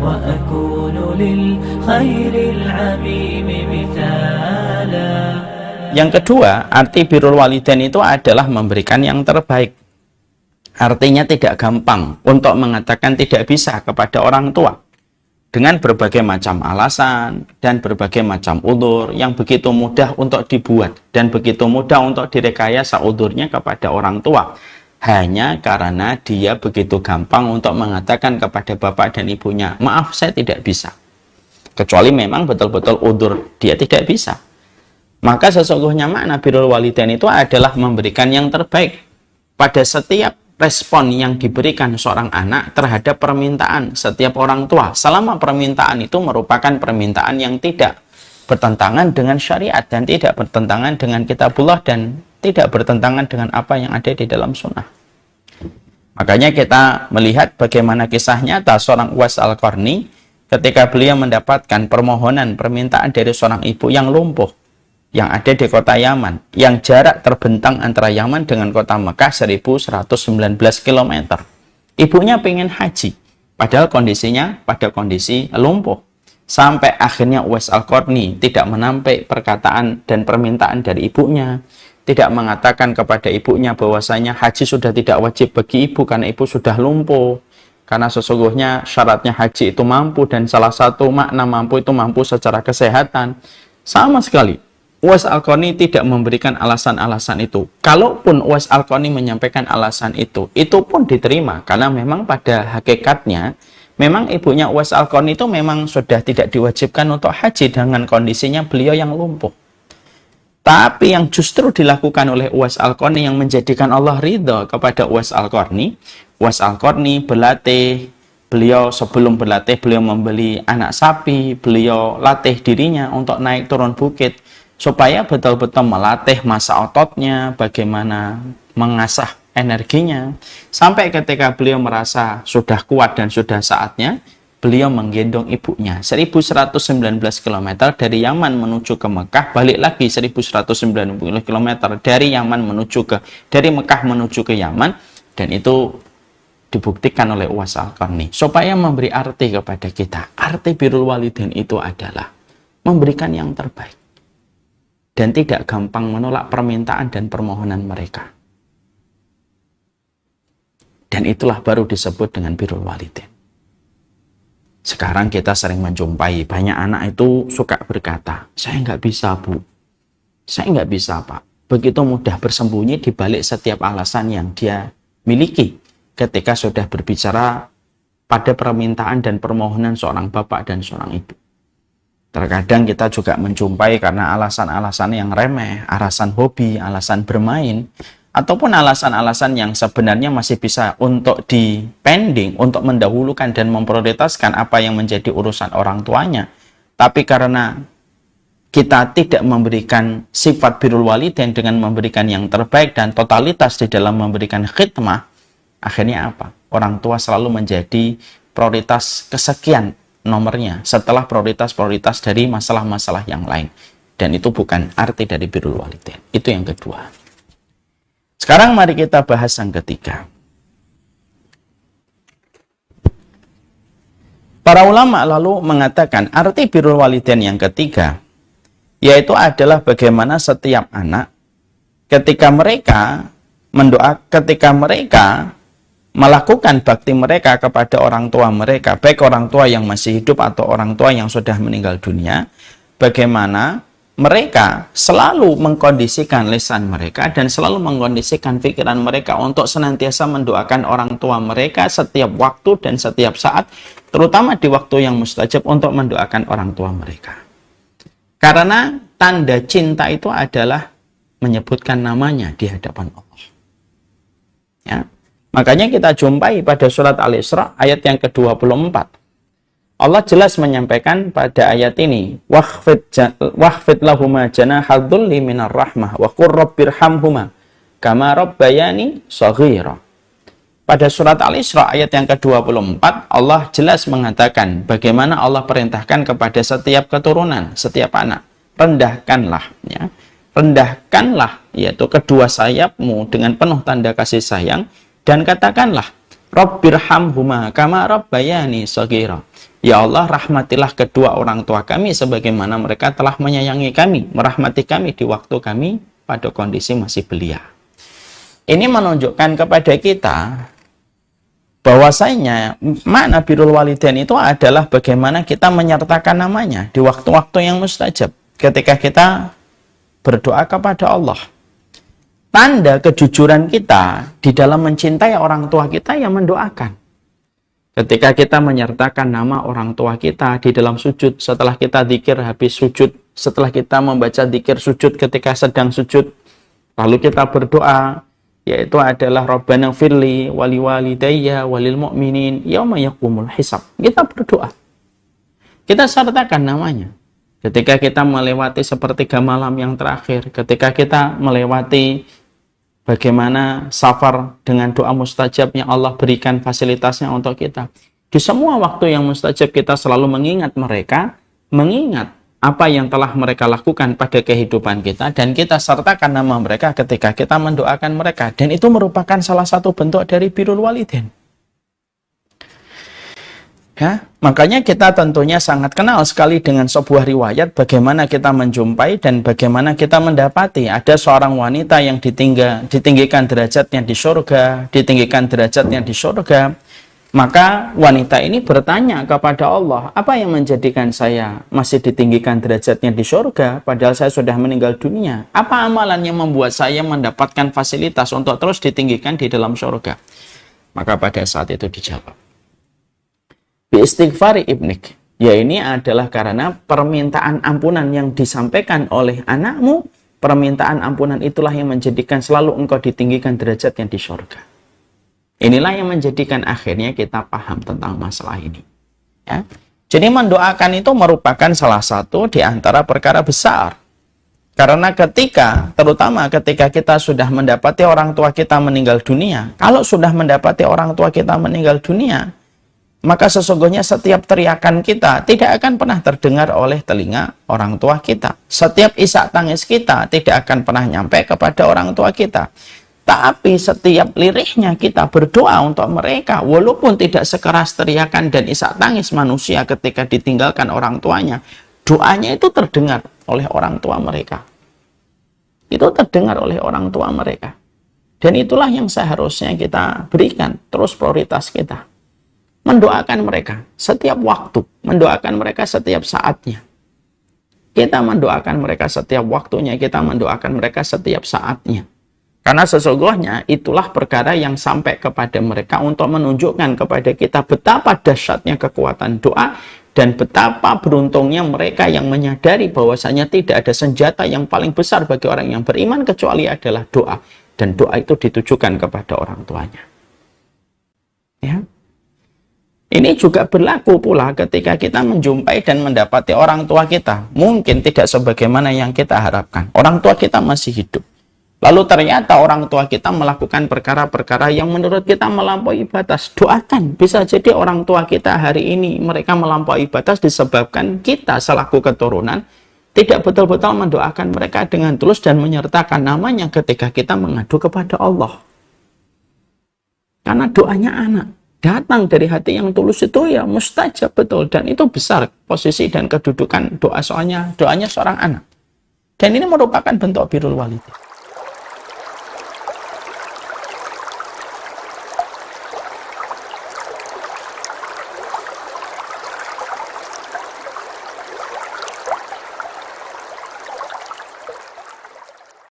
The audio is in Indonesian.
وأكون للخير العميم مثالا. Yang kedua, arti birrul walidain itu adalah memberikan yang terbaik. Artinya tidak gampang untuk mengatakan tidak bisa kepada orang tua dengan berbagai macam alasan dan berbagai macam udzur yang begitu mudah untuk dibuat dan begitu mudah untuk direkayasa udzurnya kepada orang tua, hanya karena dia begitu gampang untuk mengatakan kepada bapak dan ibunya, maaf saya tidak bisa, kecuali memang betul-betul udzur dia tidak bisa. Maka sesungguhnya makna birrul walidain itu adalah memberikan yang terbaik pada setiap respon yang diberikan seorang anak terhadap permintaan setiap orang tua, selama permintaan itu merupakan permintaan yang tidak bertentangan dengan syariat dan tidak bertentangan dengan kitabullah dan tidak bertentangan dengan apa yang ada di dalam sunnah. Makanya kita melihat bagaimana kisah nyata seorang Uwais Al-Qarni ketika beliau mendapatkan permintaan dari seorang ibu yang lumpuh yang ada di kota Yaman, yang jarak terbentang antara Yaman dengan kota Mekah 1119 km. Ibunya pengen haji, padahal kondisinya pada kondisi lumpuh. Sampai akhirnya Uwais Al-Qarni tidak menampik perkataan dan permintaan dari ibunya, tidak mengatakan kepada ibunya bahwasanya haji sudah tidak wajib bagi ibu karena ibu sudah lumpuh. Karena sesungguhnya syaratnya haji itu mampu, dan salah satu makna mampu itu mampu secara kesehatan. Sama sekali Uwais Al-Qarni tidak memberikan alasan-alasan itu. Kalaupun Uwais Al-Qarni menyampaikan alasan itu pun diterima, karena memang pada hakikatnya memang ibunya Uwais Al-Qarni itu memang sudah tidak diwajibkan untuk haji dengan kondisinya beliau yang lumpuh. Tapi yang justru dilakukan oleh Uwais Al-Qarni yang menjadikan Allah ridha kepada Uwais Al-Qarni berlatih. Beliau sebelum berlatih, beliau membeli anak sapi, beliau latih dirinya untuk naik turun bukit, supaya betul-betul melatih masa ototnya, bagaimana mengasah energinya, sampai ketika beliau merasa sudah kuat dan sudah saatnya, beliau menggendong ibunya 1119 km dari Yaman menuju ke Mekah, balik lagi 1190 km dari Mekah menuju ke Yaman, dan itu dibuktikan oleh Uwais Al-Qarni supaya memberi arti kepada kita. Arti birrul walidain itu adalah memberikan yang terbaik dan tidak gampang menolak permintaan dan permohonan mereka. Dan itulah baru disebut dengan birrul walidain. Sekarang kita sering menjumpai banyak anak itu suka berkata, saya nggak bisa bu, saya nggak bisa pak. Begitu mudah bersembunyi di balik setiap alasan yang dia miliki ketika sudah berbicara pada permintaan dan permohonan seorang bapak dan seorang ibu. Terkadang kita juga menjumpai karena alasan-alasan yang remeh, alasan hobi, alasan bermain, ataupun alasan-alasan yang sebenarnya masih bisa untuk dipending, untuk mendahulukan dan memprioritaskan apa yang menjadi urusan orang tuanya. Tapi karena kita tidak memberikan sifat birrul walidain dengan memberikan yang terbaik dan totalitas di dalam memberikan khidmah, akhirnya apa? Orang tua selalu menjadi prioritas kesekian nomornya setelah prioritas-prioritas dari masalah-masalah yang lain, dan itu bukan arti dari birrul walidain. Itu yang kedua. Sekarang mari kita bahas yang ketiga. Para ulama lalu mengatakan arti birrul walidain yang ketiga yaitu adalah bagaimana setiap anak ketika mereka melakukan bakti mereka kepada orang tua mereka, baik orang tua yang masih hidup atau orang tua yang sudah meninggal dunia, bagaimana mereka selalu mengkondisikan lisan mereka dan selalu mengkondisikan pikiran mereka untuk senantiasa mendoakan orang tua mereka setiap waktu dan setiap saat, terutama di waktu yang mustajab untuk mendoakan orang tua mereka. Karena tanda cinta itu adalah menyebutkan namanya di hadapan Allah. Ya. Makanya kita jumpai pada surat Al-Isra ayat yang ke-24. Allah jelas menyampaikan pada ayat ini, wahfid lahuma janahal dhulli minar rahmah wa qur rabbirhamhuma kama rabbayani shaghira. Pada surat Al-Isra ayat yang ke-24, Allah jelas mengatakan bagaimana Allah perintahkan kepada setiap keturunan, setiap anak, rendahkanlah, ya. Rendahkanlah, yaitu kedua sayapmu dengan penuh tanda kasih sayang, dan katakanlah, Rabbirhamhuma kama rabbayani shaghira. Ya Allah, rahmatilah kedua orang tua kami sebagaimana mereka telah menyayangi kami, merahmati kami di waktu kami pada kondisi masih belia. Ini menunjukkan kepada kita bahwasanya makna birrul walidain itu adalah bagaimana kita menyertakan namanya di waktu-waktu yang mustajab ketika kita berdoa kepada Allah. Tanda kejujuran kita di dalam mencintai orang tua kita yang mendoakan. Ketika kita menyertakan nama orang tua kita di dalam sujud, setelah kita zikir habis sujud, setelah kita membaca zikir sujud ketika sedang sujud, lalu kita berdoa, yaitu adalah Rabbana firli wali walidayya walil mu'minin yauma yaqumul hisab. Kita berdoa. Kita sertakan namanya. Ketika kita melewati sepertiga malam yang terakhir, ketika kita melewati bagaimana safar dengan doa mustajab yang Allah berikan fasilitasnya untuk kita. Di semua waktu yang mustajab kita selalu mengingat mereka, mengingat apa yang telah mereka lakukan pada kehidupan kita, dan kita sertakan nama mereka ketika kita mendoakan mereka. Dan itu merupakan salah satu bentuk dari birrul walidain. Ya, makanya kita tentunya sangat kenal sekali dengan sebuah riwayat bagaimana kita menjumpai dan bagaimana kita mendapati ada seorang wanita yang ditinggikan derajatnya di surga, ditinggikan derajatnya di surga. Maka wanita ini bertanya kepada Allah, apa yang menjadikan saya masih ditinggikan derajatnya di surga padahal saya sudah meninggal dunia? Apa amalan yang membuat saya mendapatkan fasilitas untuk terus ditinggikan di dalam surga? Maka pada saat itu dijawab, bi-istighfari ibnik, ya ini adalah karena permintaan ampunan yang disampaikan oleh anakmu, permintaan ampunan itulah yang menjadikan selalu engkau ditinggikan derajatnya di surga. Inilah yang menjadikan akhirnya kita paham tentang masalah ini. Ya. Jadi mendoakan itu merupakan salah satu di antara perkara besar. Karena terutama ketika kita sudah mendapati orang tua kita meninggal dunia, kalau sudah mendapati orang tua kita meninggal dunia, maka sesungguhnya setiap teriakan kita tidak akan pernah terdengar oleh telinga orang tua kita. Setiap isak tangis kita tidak akan pernah nyampe kepada orang tua kita. Tapi setiap lirihnya kita berdoa untuk mereka, walaupun tidak sekeras teriakan dan isak tangis manusia ketika ditinggalkan orang tuanya, doanya itu terdengar oleh orang tua mereka. Itu terdengar oleh orang tua mereka. Dan itulah yang seharusnya kita berikan terus prioritas kita. Mendoakan mereka setiap waktu, mendoakan mereka setiap saatnya. Kita mendoakan mereka setiap waktunya, kita mendoakan mereka setiap saatnya. Karena sesungguhnya itulah perkara yang sampai kepada mereka untuk menunjukkan kepada kita betapa dahsyatnya kekuatan doa dan betapa beruntungnya mereka yang menyadari bahwasanya tidak ada senjata yang paling besar bagi orang yang beriman kecuali adalah doa. Dan doa itu ditujukan kepada orang tuanya. Ya. Ini juga berlaku pula ketika kita menjumpai dan mendapati orang tua kita. Mungkin tidak sebagaimana yang kita harapkan. Orang tua kita masih hidup. Lalu ternyata orang tua kita melakukan perkara-perkara yang menurut kita melampaui batas. Doakan. Bisa jadi orang tua kita hari ini mereka melampaui batas disebabkan kita selaku keturunan tidak betul-betul mendoakan mereka dengan tulus dan menyertakan namanya ketika kita mengadu kepada Allah. Karena doanya anak datang dari hati yang tulus itu ya mustajab betul, dan itu besar posisi dan kedudukan doa, soalnya doanya seorang anak, dan ini merupakan bentuk birrul walidain.